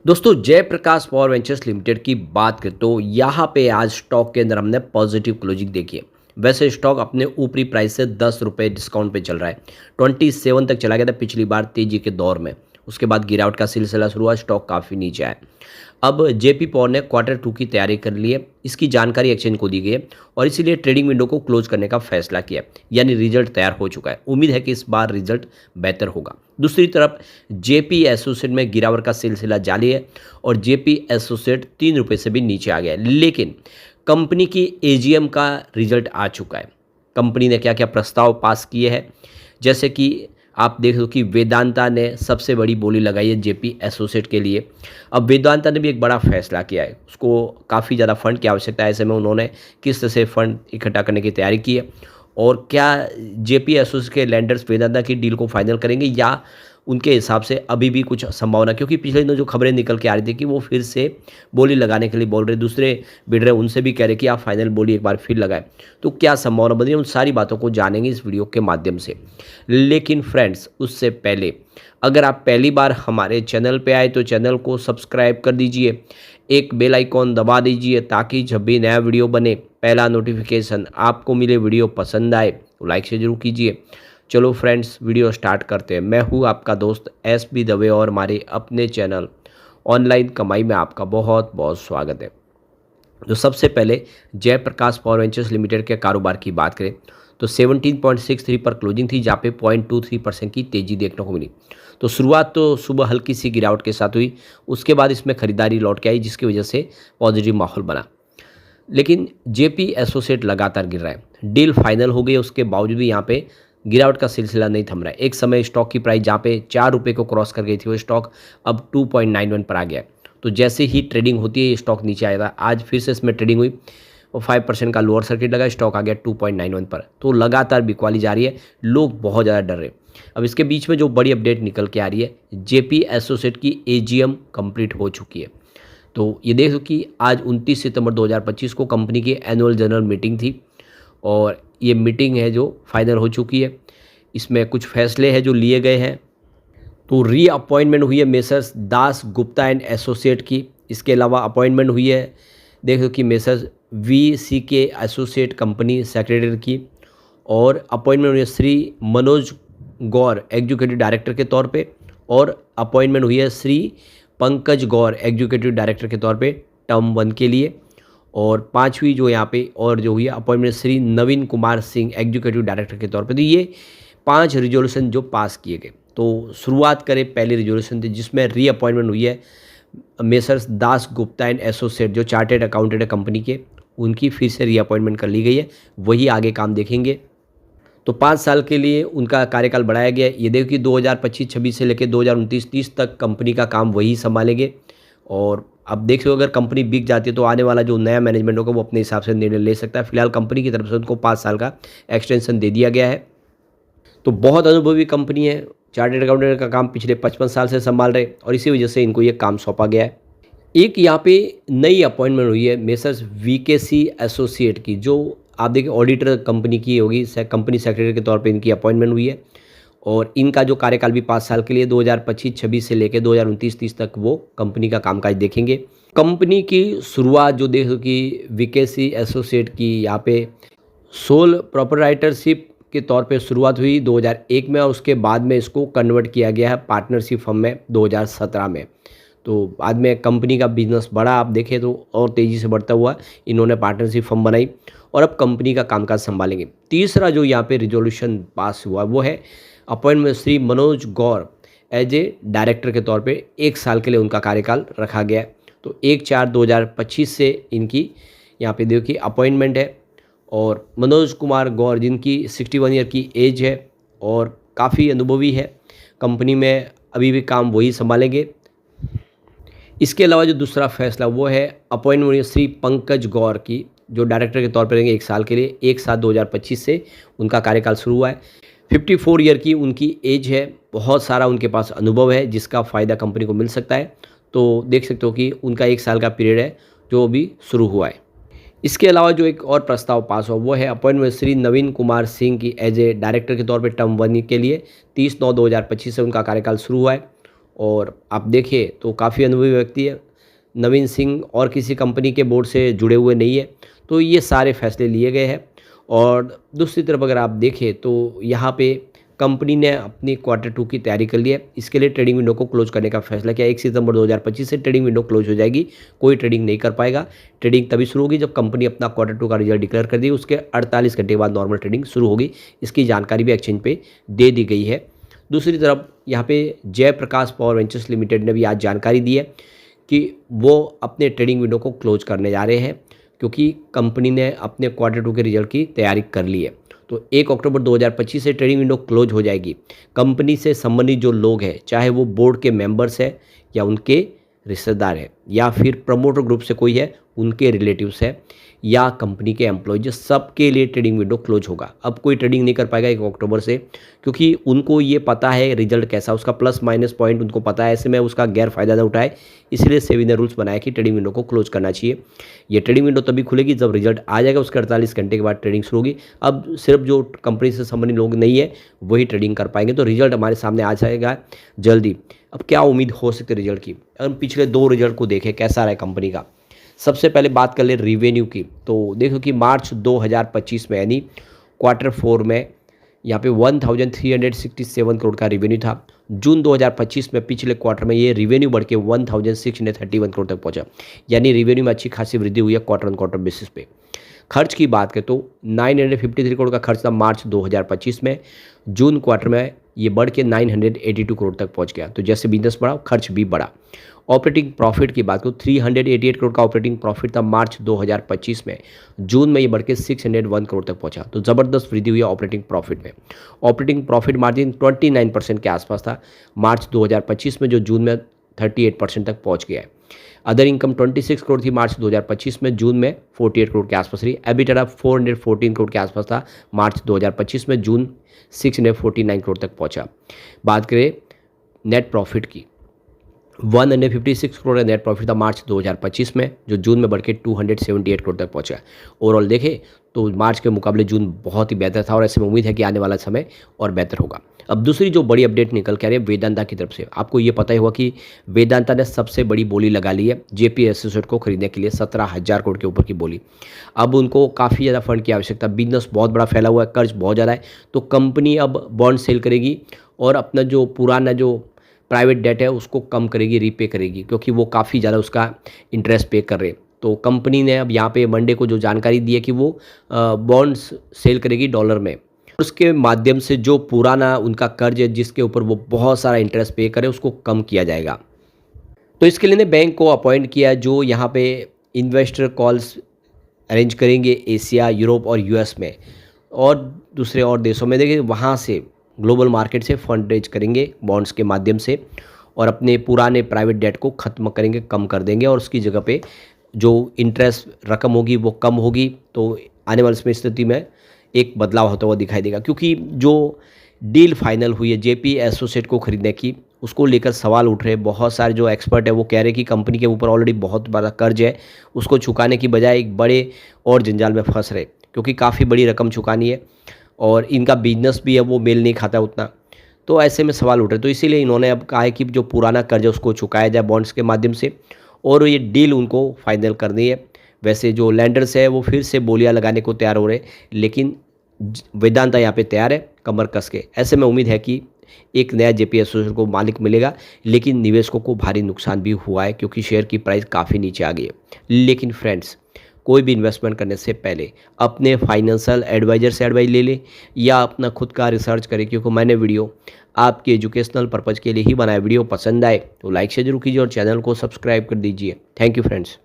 दोस्तों Jayaprakash power ventures limited की बात करें तो यहाँ पे आज स्टॉक के अंदर हमने पॉजिटिव क्लोजिंग देखी है। वैसे स्टॉक अपने ऊपरी प्राइस से 10 रुपये डिस्काउंट पे चल रहा है। 27 तक चला गया था पिछली बार तेजी के दौर में। उसके बाद गिरावट का सिलसिला शुरू हुआ, स्टॉक काफ़ी नीचे आया। अब जेपी पावर ने क्वार्टर 2 की तैयारी कर ली है, इसकी जानकारी एक्सचेंज को दी गई है और इसीलिए ट्रेडिंग विंडो को क्लोज करने का फैसला किया है। यानी रिजल्ट तैयार हो चुका है। उम्मीद है कि इस बार रिजल्ट बेहतर होगा। दूसरी तरफ जेपी एसोसिएट में गिरावट का सिलसिला जारी है और जेपी एसोसिएट 3 रुपये से भी नीचे आ गया है। लेकिन कंपनी की एजीएम का रिजल्ट आ चुका है। कंपनी ने क्या क्या प्रस्ताव पास किए हैं, जैसे कि आप देख लो कि वेदांता ने सबसे बड़ी बोली लगाई है जेपी एसोसिएट के लिए। अब वेदांता ने भी एक बड़ा फैसला किया है, उसको काफ़ी ज़्यादा फंड की आवश्यकता है। ऐसे में उन्होंने किस तरह से फंड इकट्ठा करने की तैयारी की है और क्या जेपी एसोसिएट के लैंडर्स वेदांता की डील को फाइनल करेंगे या उनके हिसाब से अभी भी कुछ संभावना, क्योंकि पिछले दिनों जो खबरें निकल के आ रही थी कि वो फिर से बोली लगाने के लिए बोल रहे, दूसरे बिड रहे उनसे भी कह रहे कि आप फाइनल बोली एक बार फिर लगाएं। तो क्या संभावना बन रही है, उन सारी बातों को जानेंगे इस वीडियो के माध्यम से। लेकिन फ्रेंड्स उससे पहले अगर आप पहली बार हमारे चैनल पे आए तो चैनल को सब्सक्राइब कर दीजिए, एक बेल आइकॉन दबा दीजिए ताकि जब भी नया वीडियो बने पहला नोटिफिकेशन आपको मिले। वीडियो पसंद आए तो लाइक से जरूर कीजिए। चलो फ्रेंड्स वीडियो स्टार्ट करते हैं। मैं हूँ आपका दोस्त एस बी दवे और हमारे अपने चैनल ऑनलाइन कमाई में आपका बहुत बहुत स्वागत है। तो सबसे पहले जयप्रकाश पावर वेंचर्स लिमिटेड के कारोबार की बात करें तो 17.63 पर क्लोजिंग थी, जहाँ पे 0.23% की तेजी देखने को मिली। तो शुरुआत तो सुबह हल्की सी गिरावट के साथ हुई, उसके बाद इसमें खरीदारी लौट के आई जिसकी वजह से पॉजिटिव माहौल बना। लेकिन जेपी एसोसिएट लगातार गिर रहा है। डील फाइनल हो गई, उसके बावजूद भी यहाँ पे गिरावट का सिलसिला नहीं थम रहा है। एक समय स्टॉक की प्राइस जहाँ पे 4 रुपये को क्रॉस कर गई थी, वो स्टॉक अब 2.91 पर आ गया है। तो जैसे ही ट्रेडिंग होती है ये स्टॉक नीचे आया था। आज फिर से इसमें ट्रेडिंग हुई और 5% का लोअर सर्किट लगा, स्टॉक आ गया 2.91 पर। तो लगातार बिकवाली जारी है, लोग बहुत ज़्यादा डर रहे। अब इसके बीच में जो बड़ी अपडेट निकल के आ रही है, जेपी एसोसिएट की एजीएम कंप्लीट हो चुकी है। तो ये देख लो कि आज 29 सितंबर 2025 को कंपनी की एनुअल जनरल मीटिंग थी और ये मीटिंग है जो फाइनल हो चुकी है। इसमें कुछ फैसले हैं जो लिए गए हैं। तो रीअपॉइंटमेंट हुई है messrs Das Gupta and associate की। इसके अलावा अपॉइंटमेंट हुई है देखो कि मेसर्स वी के एसोसिएट कंपनी सेक्रेटरी की, और अपॉइंटमेंट हुई है श्री मनोज गौर एग्जीक्यूटिव डायरेक्टर के तौर पे, और अपॉइंटमेंट हुई है श्री पंकज गौर एग्जीक्यूटिव डायरेक्टर के तौर पे टर्म 1 के लिए। और पांचवी जो यहाँ पे और जो हुई है अपॉइंटमेंट श्री नवीन कुमार सिंह एग्जीक्यूटिव डायरेक्टर के तौर पे। तो ये 5 रिजोल्यूशन जो पास किए गए। तो शुरुआत करें पहले रिजोल्यूशन थी जिसमें रीअपॉइंटमेंट हुई है messrs Das Gupta and associate जो चार्टेड अकाउंटेंट है कंपनी के, उनकी फिर से रीअपॉइंटमेंट कर ली गई है। वही आगे काम देखेंगे। तो 5 साल के लिए उनका कार्यकाल बढ़ाया गया है। ये देखो कि 2025-26 से लेकर 2029-30 तक कंपनी का काम वही संभालेंगे। और अब देख लो अगर कंपनी बिक जाती है तो आने वाला जो नया मैनेजमेंट होगा वो अपने हिसाब से निर्णय ले सकता है। फिलहाल कंपनी की तरफ से उनको 5 साल का एक्सटेंशन दे दिया गया है। तो बहुत अनुभवी कंपनी है, चार्टेड अकाउंटेंट का काम पिछले 55 साल से संभाल रहे और इसी वजह से इनको ये काम सौंपा गया है। एक यहाँ पे नई अपॉइंटमेंट हुई है मेसर्स वीकेसी एसोसिएट की, जो आप देखिए ऑडिटर कंपनी की होगी, कंपनी सेक्रेटरी के तौर पे इनकी अपॉइंटमेंट हुई है। और इनका जो कार्यकाल भी 5 साल के लिए 2025-26 से लेकर 2029-30 तक वो कंपनी का कामकाज देखेंगे। कंपनी की शुरुआत जो देखो कि वीकेसी एसोसिएट की यहाँ पे सोल प्रोपराइटरशिप के तौर पे शुरुआत हुई 2001 में और उसके बाद में इसको कन्वर्ट किया गया है पार्टनरशिप फर्म में 2017 में। तो बाद में कंपनी का बिजनेस बढ़ा, आप देखें तो और तेज़ी से बढ़ता हुआ इन्होंने पार्टनरशिप फर्म बनाई और अब कंपनी का कामकाज संभालेंगे। तीसरा जो यहाँ पे रिजोल्यूशन पास हुआ वो है appointment Shri Manoj Gaur as a director के तौर पे 1 साल के लिए उनका कार्यकाल रखा गया है। तो 1/4/2025 से इनकी यहाँ पे देखिए अपॉइंटमेंट है। और मनोज कुमार गौर जिनकी 61 ईयर की एज है और काफ़ी अनुभवी है, कंपनी में अभी भी काम वही संभालेंगे। इसके अलावा जो दूसरा फैसला वो है अपॉइंटमेंट श्री पंकज गौर की, जो डायरेक्टर के तौर पर रहेंगे 1 साल के लिए। 1/7/2025 से उनका कार्यकाल शुरू हुआ है। 54 ईयर की उनकी एज है, बहुत सारा उनके पास अनुभव है जिसका फ़ायदा कंपनी को मिल सकता है। तो देख सकते हो कि उनका 1 साल का पीरियड है जो अभी शुरू हुआ है। इसके अलावा जो एक और प्रस्ताव पास हुआ वो है अपॉइंटमेंट श्री नवीन कुमार सिंह की एज ए डायरेक्टर के तौर पे टर्म 1 के लिए 30/9/2025 से उनका कार्यकाल शुरू हुआ है। और आप देखें तो काफ़ी अनुभवी व्यक्ति है। नवीन सिंह और किसी कंपनी के बोर्ड से जुड़े हुए नहीं है, तो ये सारे फैसले लिए गए हैं। और दूसरी तरफ अगर आप देखें तो यहाँ पे कंपनी ने अपनी क्वार्टर 2 की तैयारी कर ली है। इसके लिए ट्रेडिंग विंडो को क्लोज करने का फैसला किया। 1 सितंबर 2025 से ट्रेडिंग विंडो क्लोज हो जाएगी, कोई ट्रेडिंग नहीं कर पाएगा। ट्रेडिंग तभी शुरू होगी जब कंपनी अपना क्वार्टर 2 का रिजल्ट डिक्लेयर कर दी, उसके 48 घंटे बाद नॉर्मल ट्रेडिंग शुरू होगी। इसकी जानकारी भी एक्सचेंज पे दे दी गई है। दूसरी तरफ यहाँ पे जयप्रकाश पावर वेंचर्स लिमिटेड ने भी आज जानकारी दी है कि वो अपने ट्रेडिंग विंडो को क्लोज करने जा रहे हैं, क्योंकि कंपनी ने अपने क्वार्टर 2 के रिजल्ट की तैयारी कर ली है। तो 1 अक्टूबर 2025 से ट्रेडिंग विंडो क्लोज हो जाएगी। कंपनी से संबंधित जो लोग हैं, चाहे वो बोर्ड के मेंबर्स हैं या उनके रिश्तेदार हैं या फिर प्रमोटर ग्रुप से कोई है, उनके रिलेटिव्स है या कंपनी के एम्प्लॉयज, सबके लिए ट्रेडिंग विंडो क्लोज होगा। अब कोई ट्रेडिंग नहीं कर पाएगा 1 अक्टूबर से, क्योंकि उनको ये पता है रिजल्ट कैसा, उसका प्लस माइनस पॉइंट उनको पता है। ऐसे में उसका गैर फायदा ना उठाए, इसलिए सेबी ने रूल्स बनाया कि ट्रेडिंग विंडो को क्लोज करना चाहिए। ये ट्रेडिंग विंडो तभी खुलेगी जब रिजल्ट आ जाएगा, उसके 48 घंटे के बाद ट्रेडिंग शुरू होगी। अब सिर्फ जो कंपनी से संबंधित लोग नहीं है वही ट्रेडिंग कर पाएंगे। तो रिजल्ट हमारे सामने आ जाएगा जल्दी। अब क्या उम्मीद हो सकती है रिजल्ट की? हम पिछले 2 रिजल्ट को देखें कैसा रहा है कंपनी का। सबसे पहले बात कर ले रिवेन्यू की, तो देखो कि मार्च 2025 में यानी क्वार्टर 4 में यहाँ पे 1367 करोड़ का रिवेन्यू था। जून 2025 में पिछले क्वार्टर में ये रिवेन्यू बढ़ के 1631 करोड़ तक पहुंचा, यानी रिवेन्यू में अच्छी खासी वृद्धि हुई है क्वार्टर ऑन क्वार्टर बेसिस पे। खर्च की बात करें तो 953 करोड़ का खर्च था मार्च 2025 में। जून क्वार्टर में ये बढ़ के 982 करोड़ तक पहुंच गया। तो जैसे बिजनेस बढ़ा खर्च भी बढ़ा। ऑपरेटिंग प्रॉफिट की बात करूँ 388 करोड़ का ऑपरेटिंग प्रॉफिट था मार्च 2025 में। जून में ये बढ़ के 601 करोड़ तक पहुंचा। तो ज़बरदस्त वृद्धि हुई है ऑपरेटिंग प्रॉफिट में। ऑपरेटिंग प्रॉफिट मार्जिन 29% के आसपास था मार्च 2025 में, जो जून में 38% तक पहुंच गया है। अदर इनकम 26 करोड़ थी मार्च 2025 में, जून में 48 करोड़ के आसपास रही। एबिटा 414 करोड़ के आसपास था मार्च 2025 में, जून 649 करोड़ तक पहुंचा। बात करें नेट प्रॉफिट की, 156 करोड़ का नेट प्रॉफिट था मार्च 2025 में, जो जून में बढ़ के 278 करोड़ तक पहुंचा। ओवरऑल देखें तो मार्च के मुकाबले जून बहुत ही बेहतर था और ऐसे में उम्मीद है कि आने वाला समय और बेहतर होगा। अब दूसरी जो बड़ी अपडेट निकल के आ रही है वेदांता की तरफ से। आपको ये पता ही होगा कि वेदांता ने सबसे बड़ी बोली लगा ली है जेपी एसोसिएट को खरीदने के लिए, 17,000 करोड़ के ऊपर की बोली। अब उनको काफ़ी ज़्यादा फंड की आवश्यकता, बिजनेस बहुत बड़ा फैला हुआ है, कर्ज बहुत ज़्यादा है, तो कंपनी अब बॉन्ड सेल करेगी और अपना जो पुराना जो प्राइवेट डेट है उसको कम करेगी, रीपे करेगी, क्योंकि वो काफ़ी ज़्यादा उसका इंटरेस्ट पे कर रहे। तो कंपनी ने अब यहाँ पे मंडे को जो जानकारी दी है कि वो बॉन्ड्स सेल करेगी डॉलर में। उसके माध्यम से जो पुराना उनका कर्ज है जिसके ऊपर वो बहुत सारा इंटरेस्ट पे करे उसको कम किया जाएगा। तो इसके लिए ने बैंक को अपॉइंट किया जो यहाँ पे इन्वेस्टर कॉल्स अरेंज करेंगे एशिया, यूरोप और यूएस में और दूसरे और देशों में। देखिए वहाँ से ग्लोबल मार्केट से फंड रेज करेंगे बॉन्ड्स के माध्यम से और अपने पुराने प्राइवेट डेट को ख़त्म करेंगे, कम कर देंगे और उसकी जगह पे जो इंटरेस्ट रकम होगी वो कम होगी। तो आने वाली समय स्थिति में एक बदलाव होता हुआ दिखाई देगा, क्योंकि जो डील फाइनल हुई है जेपी एसोसिएट को खरीदने की, उसको लेकर सवाल उठ रहे हैं। बहुत सारे जो एक्सपर्ट है वो कह रहे हैं कि कंपनी के ऊपर ऑलरेडी बहुत बड़ा कर्ज है, उसको चुकाने की बजाय एक बड़े और जंजाल में फंस रहे, क्योंकि काफ़ी बड़ी रकम चुकानी है और इनका बिजनेस भी है वो मेल नहीं खाता उतना। तो ऐसे में सवाल उठ रहे, तो इसीलिए इन्होंने अब कहा है कि जो पुराना कर्ज है उसको चुकाया जाए बॉन्ड्स के माध्यम से और ये डील उनको फाइनल करनी है। वैसे जो लैंडर्स है वो फिर से बोलियां लगाने को तैयार हो रहे, लेकिन वेदांता यहाँ पे तैयार है कमर कस के। ऐसे में उम्मीद है कि एक नया जेपी एसोसिएट को मालिक मिलेगा, लेकिन निवेशकों को भारी नुकसान भी हुआ है क्योंकि शेयर की प्राइस काफ़ी नीचे आ गई है। लेकिन फ्रेंड्स, कोई भी इन्वेस्टमेंट करने से पहले अपने फाइनेंशियल एडवाइजर से एडवाइस ले लें या अपना खुद का रिसर्च करें, क्योंकि मैंने वीडियो आपके एजुकेशनल पर्पज़ के लिए ही बनाया। वीडियो पसंद आए तो लाइक शेयर जरूर कीजिए और चैनल को सब्सक्राइब कर दीजिए। Thank you friends.